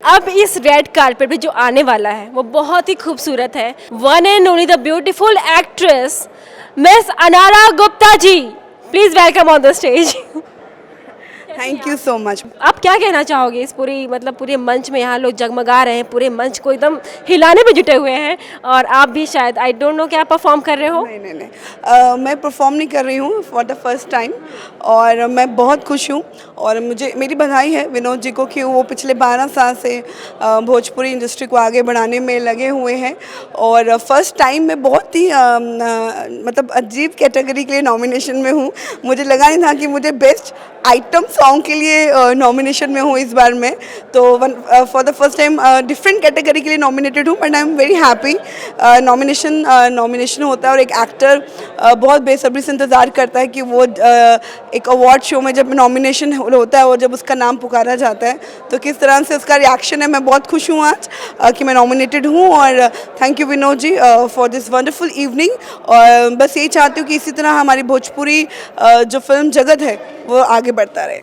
अब इस red carpet पे जो आने वाला है वो बहुत ही खूबसूरत है। One and only the beautiful actress miss Anara Gupta ji, please welcome on the stage. Thank you so much. आप क्या कहना चाहोगे इस पूरी मतलब पूरे मंच में, यहाँ लोग जगमगा रहे हैं, पूरे मंच को एकदम हिलाने में जुटे हुए हैं और आप भी शायद आई डोंट नो क्या परफॉर्म कर रहे हो। नहीं, मैं परफॉर्म नहीं कर रही हूँ फॉर द फर्स्ट टाइम और मैं बहुत खुश हूँ और मुझे मेरी बधाई है विनोद जी को कि वो पिछले 12 साल से भोजपुरी इंडस्ट्री को आगे बढ़ाने में लगे हुए हैं और फर्स्ट टाइम मैं बहुत ही मतलब अजीब कैटेगरी के लिए नॉमिनेशन में हूँ। मुझे लगा नहीं था कि मुझे बेस्ट आइटम सॉन्ग के लिए नॉमिनेशन में हूँ इस बार मैं, तो for the first time different category के लिए नॉमिनेटेड हूँ, but I am very happy. Nomination होता है और एक एक्टर बहुत बेसब्री से इंतज़ार करता है कि वो एक अवार्ड शो में जब नॉमिनेशन होता है और जब उसका नाम पुकारा जाता है तो किस तरह से उसका रिएक्शन है। मैं बहुत खुश हूँ आज कि मैं नॉमिनेटेड हूँ और thank you Vinod ji for this wonderful evening. और बस यही चाहती हूँ कि इसी तरह हमारी भोजपुरी जो फिल्म जगत है वो आगे बढ़ता रहे।